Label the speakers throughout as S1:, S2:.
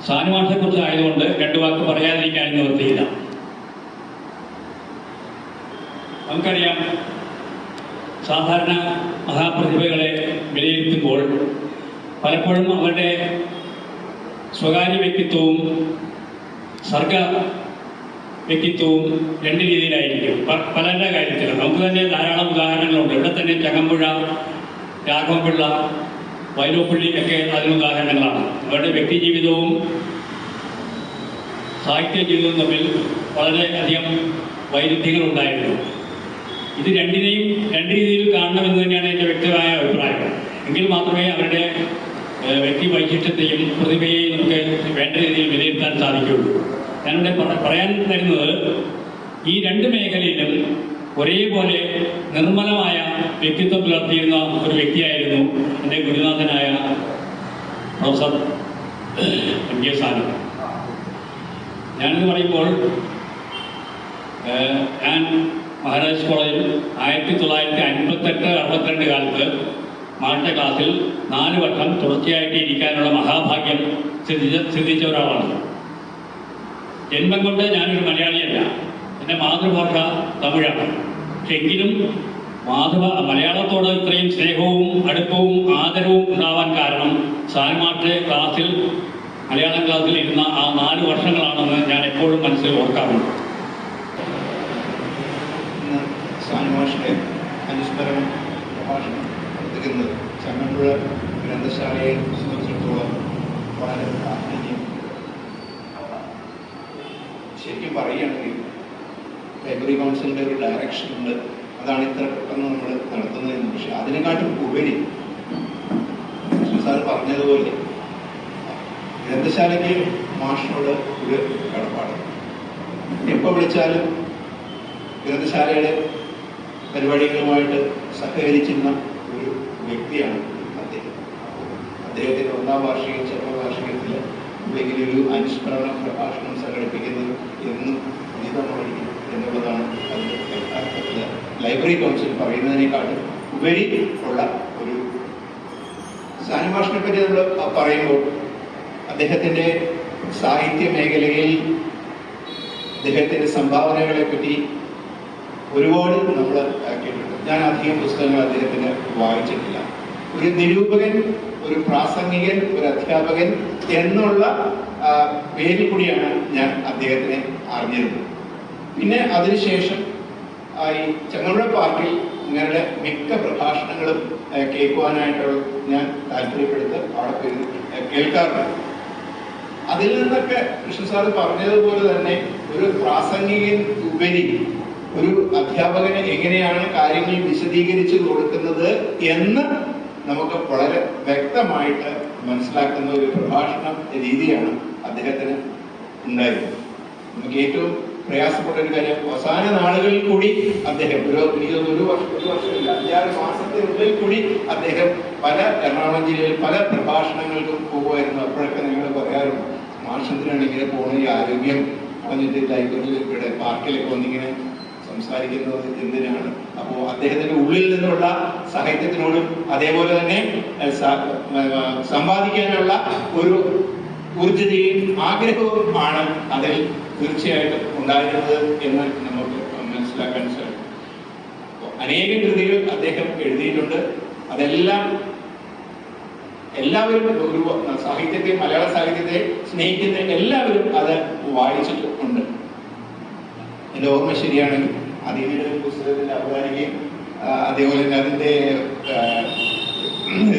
S1: സാനുമാഷെക്കുറിച്ച് ആയതുകൊണ്ട് രണ്ടു വാക്ക് പറയാതിരിക്കാൻ നിവൃത്തിയില്ല. നമുക്കറിയാം, സാധാരണ മഹാപ്രതിഭകളെ വിലയിരുത്തുമ്പോൾ പലപ്പോഴും അവരുടെ സ്വകാര്യ വ്യക്തിത്വവും സർഗ വ്യക്തിത്വവും രണ്ട് രീതിയിലായിരിക്കും. പലരുടെ കാര്യത്തിൽ നമുക്ക് തന്നെ ധാരാളം ഉദാഹരണങ്ങളുണ്ട്. ഇവിടെ തന്നെ ചങ്ങമ്പുഴ, രാഘവൻപിള്ള, വൈലോപ്പിള്ളി ഒക്കെ അതിന് ഉദാഹരണങ്ങളാണ്. അവരുടെ വ്യക്തി ജീവിതവും സാഹിത്യ ജീവിതവും തമ്മിൽ വളരെയധികം വൈരുദ്ധ്യങ്ങളുണ്ടായിരുന്നു. ഇത് രണ്ടിനെയും രണ്ട് രീതിയിൽ കാണണമെന്ന് തന്നെയാണ് എൻ്റെ വ്യക്തമായ അഭിപ്രായം. എങ്കിൽ മാത്രമേ അവരുടെ വ്യക്തി വൈശിഷ്ട്യത്തെയും പ്രതിഭയെയും നമുക്ക് വേണ്ട രീതിയിൽ വിലയിരുത്താൻ സാധിക്കുകയുള്ളൂ. ഞാനിവിടെ പറയാൻ തരുന്നത്, ഈ രണ്ട് മേഖലയിലും ഒരേപോലെ നിർമ്മലമായ വ്യക്തിത്വം പുലർത്തിയിരുന്ന ഒരു വ്യക്തിയായിരുന്നു എൻ്റെ ഗുരുനാഥനായ പ്രൊഫസർ MK സാനു. ഞാനിത് പറയുമ്പോൾ ഞാൻ മഹാരാജാസ് കോളേജിൽ 1958-62 കാലത്ത് മാറ്റ ക്ലാസ്സിൽ 4 വർഷം തുടർച്ചയായിട്ട് ഇരിക്കാനുള്ള മഹാഭാഗ്യം സിദ്ധിച്ച ഒരാളാണ്. ജന്മം കൊണ്ട് ഞാനൊരു മലയാളിയല്ല. എൻ്റെ മാതൃഭാഷ തമിഴാണ്. പക്ഷെ എങ്കിലും മലയാളത്തോട് ഇത്രയും സ്നേഹവും അടുപ്പവും ആദരവും ഉണ്ടാവാൻ കാരണം സാനുമാഷ് ക്ലാസ്സിൽ മലയാളം ക്ലാസ്സിൽ ഇരുന്ന ആ 4 വർഷങ്ങളാണെന്ന് ഞാൻ എപ്പോഴും മനസ്സിൽ ഓർക്കാറുണ്ട്.
S2: സാനുമാഷിന്റെ അനുസ്മരണ പ്രഭാഷണം നടത്തുന്നത് ചങ്ങമ്പുഴ ഗ്രന്ഥശാലയെ സംബന്ധിച്ചിടത്തോളം വളരെ പ്രാധാന്യം. ശരിക്കും പറയുകയാണെങ്കിൽ ലൈബ്രറി കൗൺസിലിൻ്റെ ഒരു ഡയറക്ഷൻ ഉണ്ട്. അതാണ് ഇത്ര പെട്ടെന്ന് നമ്മൾ നടത്തുന്നതെന്ന്. പക്ഷെ അതിനെക്കാട്ടും ഉപരി സാർ പറഞ്ഞതുപോലെ ഗ്രന്ഥശാലയ്ക്ക് മാഷിനോട് ഒരു കടപ്പാട്. എപ്പോൾ വിളിച്ചാലും ഗ്രന്ഥശാലയുടെ പരിപാടികളുമായിട്ട് സഹകരിച്ചിരുന്ന ഒരു വ്യക്തിയാണ് അദ്ദേഹം. അദ്ദേഹത്തിൻ്റെ 1ാം വാർഷിക ചരമവാർഷികത്തിൽ അല്ലെങ്കിൽ ഒരു അനുസ്മരണ പ്രഭാഷണം സംഘടിപ്പിക്കുന്നത് എന്നും ഉചിതമായിരിക്കും എന്നുള്ളതാണ് അതിൻ്റെ യഥാർത്ഥത്തിൽ ലൈബ്രറി കൗൺസിൽ പറയുന്നതിനേക്കാളും ഉപരി ഉള്ള ഒരു. സാനുമാഷിനെ പറ്റി നമ്മൾ പറയുമ്പോൾ അദ്ദേഹത്തിൻ്റെ സാഹിത്യ മേഖലയിൽ അദ്ദേഹത്തിൻ്റെ സംഭാവനകളെ പറ്റി ഒരുപാട് നമ്മൾ കേട്ടിട്ടുണ്ട്. ഞാൻ അധികം പുസ്തകങ്ങൾ അദ്ദേഹത്തിന് വായിച്ചിട്ടില്ല. ഒരു നിരൂപകൻ, ഒരു പ്രാസംഗികൻ, ഒരു അധ്യാപകൻ എന്നുള്ള പേരിൽ കൂടിയാണ് ഞാൻ അദ്ദേഹത്തിനെ അറിഞ്ഞിരുന്നത്. പിന്നെ അതിനുശേഷം ഈ ചങ്ങമ്പുഴ പാർക്കിൽ ഇങ്ങനെ മിക്ക പ്രഭാഷണങ്ങളും കേൾക്കുവാനായിട്ടുള്ള ഞാൻ താല്പര്യപ്പെടുത്ത് അവിടെ പോയി കേൾക്കാറുണ്ട്. അതിൽ നിന്നൊക്കെ കൃഷ്ണ സാറ് പറഞ്ഞതുപോലെ തന്നെ ഒരു പ്രാസംഗികൻ ഉപരി ഒരു അധ്യാപകന് എങ്ങനെയാണ് കാര്യങ്ങൾ വിശദീകരിച്ചു കൊടുക്കുന്നത് എന്ന് നമുക്ക് വളരെ വ്യക്തമായിട്ട് മനസ്സിലാക്കുന്ന ഒരു പ്രഭാഷണ രീതിയാണ് അദ്ദേഹത്തിന് ഉണ്ടായിരുന്നത്. നമുക്ക് ഏറ്റവും പ്രയാസപ്പെട്ട ഒരു കാര്യം, അവസാന നാളുകളിൽ കൂടി അദ്ദേഹം ഒരു വർഷമില്ല 5-6 മാസത്തിനുള്ളിൽ കൂടി അദ്ദേഹം പല എറണാകുളം ജില്ലയിൽ പല പ്രഭാഷണങ്ങൾക്കും പോകുമായിരുന്നു. അപ്പോഴൊക്കെ നിങ്ങൾ പറയാറുണ്ട്, മാഷത്തിനാണ് ഇങ്ങനെ പോകുന്ന ഈ ആരോഗ്യം വന്നിട്ട് ലൈബ്രറിയിൽ ഇവിടെ പാർക്കിലൊക്കെ വന്നിങ്ങനെ സംസാരിക്കുന്നത് എന്തിനാണ്? അപ്പോൾ അദ്ദേഹത്തിന്റെ ഉള്ളിൽ നിന്നുള്ള സാഹിത്യത്തിനോടും അതേപോലെ തന്നെ സമ്പാദിക്കാനുള്ള ഒരു ഊർജ്ജതയും ആഗ്രഹവും ആണ് അതിൽ തീർച്ചയായിട്ടും ഉണ്ടായിരുന്നത് എന്ന് നമുക്ക് മനസ്സിലാക്കാൻ സാധിക്കും. അനേകം കൃതികൾ അദ്ദേഹം എഴുതിയിട്ടുണ്ട്. അതെല്ലാം എല്ലാവരും ഒരു സാഹിത്യത്തെ, മലയാള സാഹിത്യത്തെ സ്നേഹിക്കുന്ന എല്ലാവരും അത് വായിച്ചിട്ടുണ്ട്. എൻ്റെ ഓർമ്മ ശരിയാണെങ്കിൽ അതിൻ്റെ പുസ്തകത്തിൻ്റെ അവതാരികയും അതേപോലെ തന്നെ അതിൻ്റെ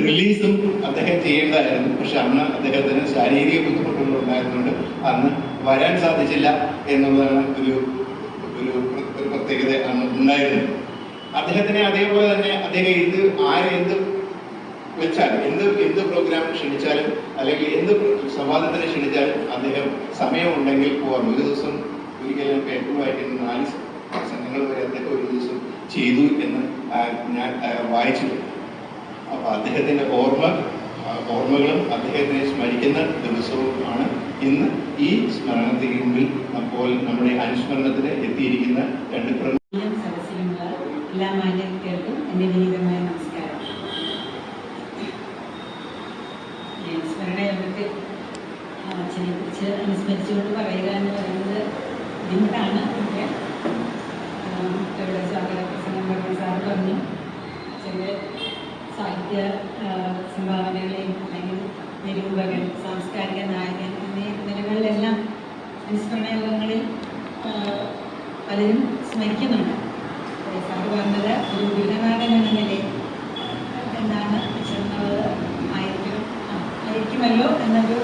S2: റിലീസും അദ്ദേഹം ചെയ്യേണ്ടതായിരുന്നു. പക്ഷെ അന്ന് അദ്ദേഹത്തിന് ശാരീരിക ബുദ്ധിമുട്ടുകൾ ഉണ്ടായിരുന്നുകൊണ്ട് അന്ന് വരാൻ സാധിച്ചില്ല എന്നുള്ളതാണ് ഒരു പ്രത്യേകത അന്ന് ഉണ്ടായിരുന്നത്. അദ്ദേഹത്തിനെ അതേപോലെ തന്നെ അദ്ദേഹം എന്ത് വെച്ചാലും എന്ത് പ്രോഗ്രാം ക്ഷണിച്ചാലും അല്ലെങ്കിൽ എന്ത് സംവാദത്തിന് ക്ഷണിച്ചാലും അദ്ദേഹം സമയമുണ്ടെങ്കിൽ പോകാം. ഒരു ദിവസം ഒരിക്കലും പേപ്പർ വായിക്കുന്ന 4 പ്രസംഗങ്ങൾ വരെ അദ്ദേഹം ഒരു ദിവസം ചെയ്തു എന്ന് ഞാൻ വായിച്ചിട്ടുണ്ട്. അപ്പൊ അദ്ദേഹത്തിന്റെ ഓർമ്മകളും അദ്ദേഹത്തിനെ സ്മരിക്കുന്ന ദിവസവും ആണ് ഇന്ന് ഈ സ്മരണത്തിന് മുമ്പിൽ അപ്പോൾ നമ്മുടെ അനുസ്മരണത്തിന് എത്തിയിരിക്കുന്ന 2
S3: സദസ്സിലുമുള്ള എല്ലാ മാന്യർക്കും എൻ്റെ വിനീതമായ നമസ്കാരം. സ്മരണ യോഗത്തിൽ അച്ഛനെ അനുസ്മരിച്ചുകൊണ്ട് പറയുക എന്ന് പറയുന്നത് ബുദ്ധിമുട്ടാണ്. പക്ഷേ ഇവിടെ സ്വാഗത പ്രസംഗം പറഞ്ഞ സാറ് പറഞ്ഞു അച്ഛൻ്റെ സാഹിത്യ സംഭാവനകളെയും അല്ലെങ്കിൽ നിരൂപകൻ, സാംസ്കാരിക നായകൻ എന്നീ നിലകളിലെല്ലാം അനുസ്മരണ യോഗങ്ങളിൽ പലരും സ്മരിക്കുന്നുണ്ട്. സാറ് പറഞ്ഞത് ഒരു ഗുരുനാഥൻ എന്ന നിലയിൽ എന്നാണ് അച്ഛനുള്ളത് ആയിരിക്കുമല്ലോ എന്നൊരു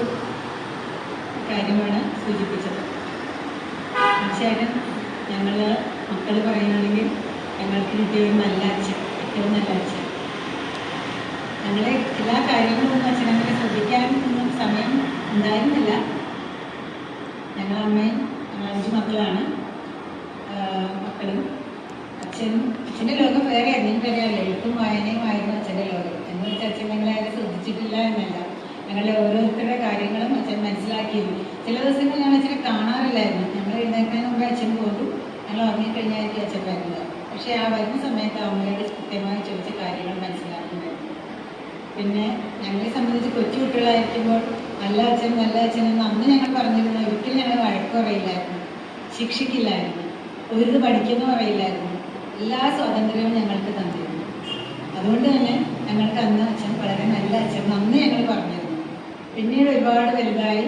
S3: കാര്യമാണ് സൂചിപ്പിച്ചത്. തീർച്ചയായിട്ടും ഞങ്ങൾ മക്കൾ പറയുകയാണെങ്കിൽ ഞങ്ങൾക്ക് കിട്ടിയ ഒരു നല്ല അച്ഛൻ, ഏറ്റവും നല്ല അച്ഛൻ. ഞങ്ങളെ എല്ലാ കാര്യങ്ങളൊന്നും അച്ഛനങ്ങനെ ശ്രദ്ധിക്കാനൊന്നും സമയം ഉണ്ടായിരുന്നില്ല. ഞങ്ങളമ്മയും ഞങ്ങൾ 5 മക്കളാണ്. മക്കളും അച്ഛൻ്റെ ലോകം വേറെ അറിയാമല്ലോ, എഴുത്തും വായനയുമായിരുന്നു അച്ഛൻ്റെ ലോകം. എന്ന് വെച്ചാൽ അച്ഛൻ ഞങ്ങളെ ആരും ശ്രദ്ധിച്ചിട്ടില്ല എന്നല്ല, ഞങ്ങളുടെ ഓരോരുത്തരുടെ കാര്യങ്ങളും അച്ഛൻ മനസ്സിലാക്കിയിരുന്നു. ചില ദിവസങ്ങളിൽ ഞങ്ങൾ അച്ഛനെ കാണാറില്ലായിരുന്നു. ഞങ്ങൾ എഴുന്നേൽക്കാൻ മുമ്പ് അച്ഛൻ പോകും, ഞങ്ങൾ ഉറങ്ങിക്കഴിഞ്ഞായിരിക്കും അച്ഛൻ വരുന്നത്. പക്ഷേ ആ വരുന്ന സമയത്ത് അമ്മയോട് കൃത്യമായി ചോദിച്ച കാര്യങ്ങൾ മനസ്സിലാക്കുന്നുണ്ടായിരുന്നു. പിന്നെ ഞങ്ങളെ സംബന്ധിച്ച് കൊച്ചു കുട്ടികളായിരിക്കുമ്പോൾ നല്ല അച്ഛൻ എന്ന് അന്ന് ഞങ്ങൾ പറഞ്ഞിരുന്നു. ഒരിക്കലും ഞങ്ങൾ വഴക്ക് പറയില്ലായിരുന്നു, ശിക്ഷിക്കില്ലായിരുന്നു, ഒരു പഠിക്കുന്നു പറയില്ലായിരുന്നു. എല്ലാ സ്വാതന്ത്ര്യവും ഞങ്ങൾക്ക് തന്നിരുന്നു. അതുകൊണ്ട് തന്നെ ഞങ്ങൾക്ക് അന്ന് അച്ഛൻ വളരെ നല്ല അച്ഛൻ അന്ന് ഞങ്ങൾ പറഞ്ഞിരുന്നു. പിന്നീട് ഒരുപാട് വലുതായി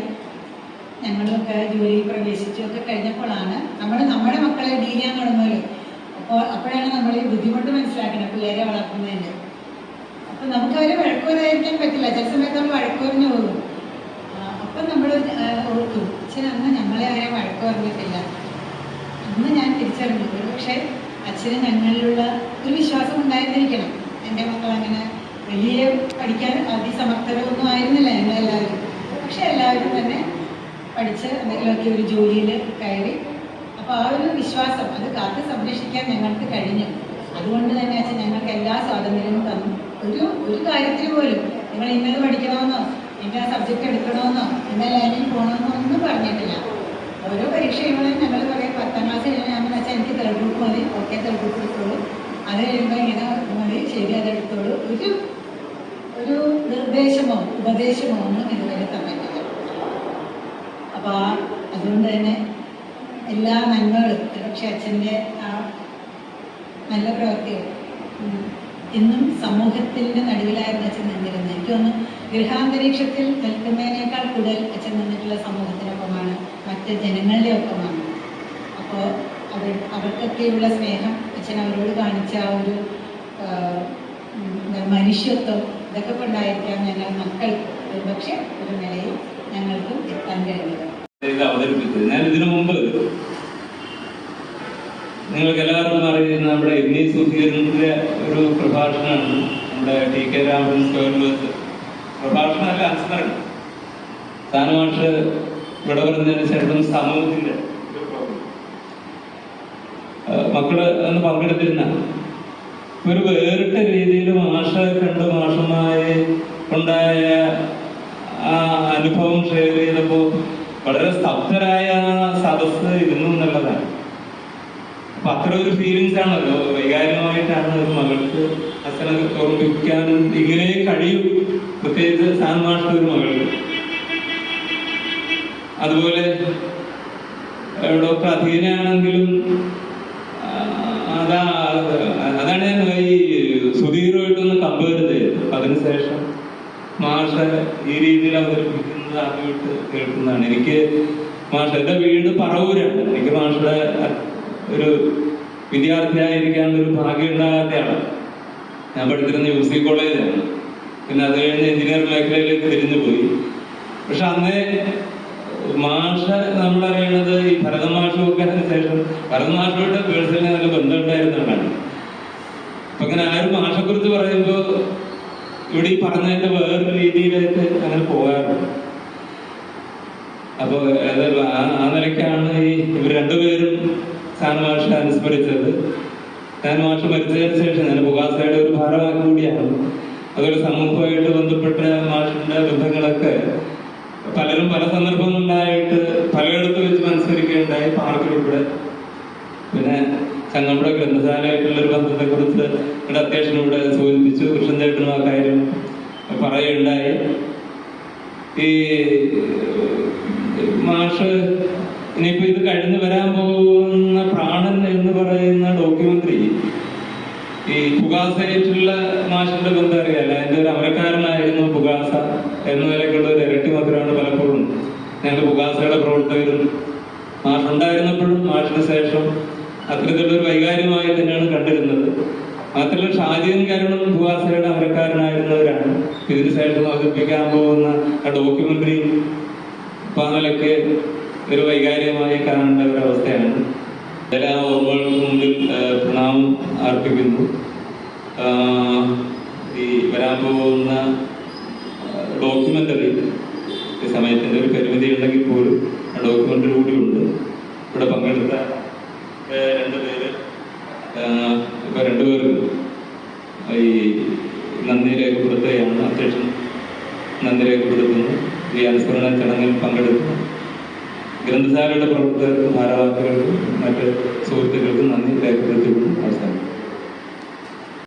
S3: ഞങ്ങളൊക്കെ ജോലിയിൽ പ്രവേശിച്ചൊക്കെ കഴിഞ്ഞപ്പോഴാണ് നമ്മുടെ മക്കളെ ഡീൽ ചെയ്യാൻ തുടങ്ങുമല്ലോ. അപ്പോഴാണ് നമ്മൾ ഈ ബുദ്ധിമുട്ട് മനസ്സിലാക്കണം പിള്ളേരെ വളർത്തുന്നതിൻ്റെ. അപ്പം നമുക്ക് അവരെ വഴക്കുവരായിരിക്കാൻ പറ്റില്ല. ചില സമയത്ത് നമ്മൾ വഴക്കുവരഞ്ഞു പോകും. അപ്പം നമ്മൾ ഓർക്കും അച്ഛൻ അന്ന് ഞങ്ങളെ ആരെ വഴക്ക് പറഞ്ഞിട്ടില്ല. അന്ന് ഞാൻ തിരിച്ചറിഞ്ഞു. പക്ഷേ അച്ഛന് ഞങ്ങളിലുള്ള ഒരു വിശ്വാസം ഉണ്ടായിരുന്നിരിക്കണം. എൻ്റെ മക്കൾ അങ്ങനെ വലിയ പഠിക്കാൻ അതിസമർത്ഥരൊന്നും ആയിരുന്നില്ല ഞങ്ങളെല്ലാവരും. പക്ഷെ എല്ലാവരും തന്നെ പഠിച്ച് എന്തെങ്കിലുമൊക്കെ ഒരു ജോലിയിൽ കയറി. അപ്പോൾ ആ ഒരു വിശ്വാസം അത് കാത്ത് സംരക്ഷിക്കാൻ ഞങ്ങൾക്ക് കഴിഞ്ഞു. അതുകൊണ്ട് തന്നെ അച്ഛൻ ഞങ്ങൾക്ക് എല്ലാ സ്വാതന്ത്ര്യവും തന്നു. ഒരു കാര്യത്തിൽ പോലും നിങ്ങൾ ഇന്നത് പഠിക്കണമെന്നോ ഇന്ന സബ്ജക്റ്റ് എടുക്കണമെന്നോ ഇന്ന ലൈനിൽ പോകണമെന്നോ ഒന്നും പറഞ്ഞിട്ടില്ല. ഓരോ പരീക്ഷ കഴിയുമ്പോഴും ഞങ്ങൾ പറയും 10ാം ക്ലാസ് കഴിഞ്ഞാൽ ഞാൻ വെച്ചാൽ എനിക്ക് തേർഡ് ഗ്രൂപ്പ് മതി, ഓക്കെ തേർഡ് ഗ്രൂപ്പ് എടുത്തോളൂ. അത് കഴിയുമ്പോൾ ഇങ്ങനെ മതി, ശരി അതെടുത്തോളൂ. ഒരു നിർദ്ദേശമോ ഉപദേശമോ ഒന്നും ഇതുവരെ തന്നിട്ടില്ല. അപ്പോൾ അതുകൊണ്ട് തന്നെ എല്ലാ നന്മകളും പക്ഷെ അച്ഛൻ്റെ ആ നല്ല പ്രവൃത്തികൾ ഇന്നും സമൂഹത്തിൻ്റെ നടുവിലായിരുന്നു അച്ഛൻ നിന്നിരുന്നത്. എനിക്ക് തോന്നുന്നു ഗൃഹാന്തരീക്ഷത്തിൽ നിൽക്കുന്നതിനേക്കാൾ കൂടുതൽ അച്ഛൻ നിന്നിട്ടുള്ള സമൂഹത്തിനൊപ്പമാണ്, മറ്റ് ജനങ്ങളുടെ ഒപ്പമാണ്. അപ്പോൾ അവർക്കൊക്കെയുള്ള സ്നേഹം, അച്ഛൻ അവരോട് കാണിച്ച ആ ഒരു മനുഷ്യത്വം, ഇതൊക്കെ കൊണ്ടായിരിക്കാം ഞങ്ങൾ മക്കൾ ഒരുപക്ഷെ ഒരു നിലയിൽ ഞങ്ങൾക്കും എത്താൻ കഴിഞ്ഞത്.
S4: അവതരിപ്പിച്ചത് ഞാൻ ഇതിനു മുമ്പ് നിങ്ങൾക്ക് എല്ലാവർക്കും അറിയുന്ന നമ്മുടെ എന്നീ സുധീരന്റെ ഒരു പ്രഭാഷണമാണ്. നമ്മുടെ ടി.കെ. രാമൻ സ്ക്വയറിൽ പ്രഭാഷണമല്ല, അനുസ്മരണം. സാനുമാഷ് ഇവിടെ പറഞ്ഞതിന് ശേഷം സമൂഹത്തിന്റെ മക്കള് അന്ന് പങ്കെടുത്തിരുന്ന ഒരു വേറിട്ട രീതിയിൽ മാഷെ കണ്ട് മാഷമായി ഉണ്ടായ ആ അനുഭവം ഷെയർ ചെയ്തപ്പോൾ വളരെ സ്തബ്ധരായ സദസ്സ് ഇരുന്നു എന്നുള്ളതാണ്. അപ്പൊ അത്ര ഒരു ഫീലിങ്സ് ആണല്ലോ, വൈകാരികമായിട്ടാണ് ഒരു മകൾക്ക് അച്ഛനെ ഓർമ്മിപ്പിക്കാനും ഇങ്ങനെ കഴിയും. പ്രത്യേകിച്ച് സാൻമാഷ ഒരു മകൾക്ക്. അതുപോലെ ഡോക്ടർ അധീനയാണെങ്കിലും അതാണ് ഞാൻ ഈ സുധീറുമായിട്ടൊന്ന് കമ്പയർ ചെയ്തത്. അതിനുശേഷം മാഷ ഈ രീതിയിൽ അവതരിപ്പിക്കുന്നത് ആദ്യമായിട്ട് കേൾക്കുന്നതാണ്. എനിക്ക് മാഷ എൻ്റെ വീട് പറവൂരാണ്. എനിക്ക് മാഷയുടെ ഒരു വിദ്യാർത്ഥിയായിരിക്കാനുള്ള ഒരു ഭാഗ്യം ഉണ്ടാകാത്തയാണ്. ഞാൻ പഠിച്ചിരുന്ന UC കോളേജിലാണ്. പിന്നെ അത് കഴിഞ്ഞ് എഞ്ചിനീയറിംഗ് മേഖലയിലേക്ക് തിരിഞ്ഞു പോയി. പക്ഷെ അന്ന് മാഷ നമ്മളറിയണത് ഈ ഭരതൻ മാഷൊക്കെ ശേഷം ഭരതൻ മാഷോട്ട് പേഴ്സണലി നല്ല ബന്ധം ഉണ്ടായിരുന്നതാണ്. അപ്പൊ അങ്ങനെ ആരും മാഷെക്കുറിച്ച് പറയുമ്പോൾ ഇവിടെ ഈ പറഞ്ഞതിന്റെ വേറൊരു രീതിയിലേക്ക് അങ്ങനെ പോകാറുണ്ട്. അപ്പൊ ആ നിലയ്ക്കാണ് ഇവർ രണ്ടുപേരും സാനുമാഷ അനുസ്മരിച്ചത്. സാനുമാഷ മരിച്ചതിന് ശേഷം ഞാൻ ബുഗാസയുടെ ഒരു ഭാരവാഹി കൂടിയാണ്. അതുപോലെ സമൂഹമായിട്ട് ബന്ധപ്പെട്ട മാഷിന്റെ ബന്ധങ്ങളൊക്കെ പലരും പല സന്ദർഭങ്ങളിലായിട്ട് പലയിടത്ത് വെച്ച് മത്സരിക്കുകയുണ്ടായി, പാർക്കിലുൾപ്പെടെ. പിന്നെ ചങ്ങമ്പുഴ ഗ്രന്ഥശാലയായിട്ടുള്ളൊരു ബന്ധത്തെക്കുറിച്ച് ഇവിടെ അത്യാവശ്യം സൂചിപ്പിച്ചു. കൃഷ്ണൻചേട്ടനും ആ കാര്യം പറയുകയുണ്ടായി. ഈ മാഷ് ഇനിയിപ്പോ ഇത് കഴിഞ്ഞ് വരാൻ പോകുന്ന പ്രാണൻ എന്ന് പറയുന്ന ഡോക്യുമെന്ററി ഈ പുകാസയായിട്ടുള്ള മാഷിന്റെ ബന്ധം അറിയാല്ല. അതിന്റെ ഒരു അമരക്കാരനായിരുന്നു പുകാസ എന്ന നിലയ്ക്കുള്ള ഒരു ഇരട്ടി മധുരമാണ് പലപ്പോഴും ഞങ്ങൾ പുകാസയുടെ പ്രവർത്തകരും മാഷുണ്ടായിരുന്നപ്പോഴും മാഷിന് ശേഷം അത്തരത്തിലൊരു വൈകാര്യമായി തന്നെയാണ് കണ്ടിരുന്നത്. മാത്രമല്ല ഷാജിയും കരുണും പുകാസയുടെ അമരക്കാരനായിരുന്നവരാണ്. ഇതിന് ശേഷം അവതരിപ്പിക്കാൻ പോകുന്ന ആ ഡോക്യുമെന്ററി ഇപ്പൊ ആ നിലയ്ക്ക് ഒരു വൈകാര്യമായി കാണേണ്ട ഒരവസ്ഥയാണ്. എല്ലാ ഓർമ്മകൾക്ക് മുമ്പിൽ പ്രണാമം അർപ്പിക്കുന്നു. ഈ വരാൻ പോകുന്ന ഡോക്യുമെന്ററി സമയത്തിൻ്റെ ഒരു പരിമിതി ഉണ്ടെങ്കിൽ പോലും ആ ഡോക്യുമെന്ററി കൂടിയുണ്ട്. ഇവിടെ പങ്കെടുത്ത രണ്ടുപേര് ഇപ്പൊ രണ്ടുപേർക്കും ഈ നന്ദി രേഖപ്പെടുത്തുകയാണ്. അധ്യക്ഷൻ നന്ദി രേഖപ്പെടുത്തുന്നു. ഈ അനുസ്മരണ ചടങ്ങിൽ പങ്കെടുക്കുന്നു. ഗ്രന്ഥശാലയുടെ പ്രവർത്തകർക്കും ഭാരവാഹികൾ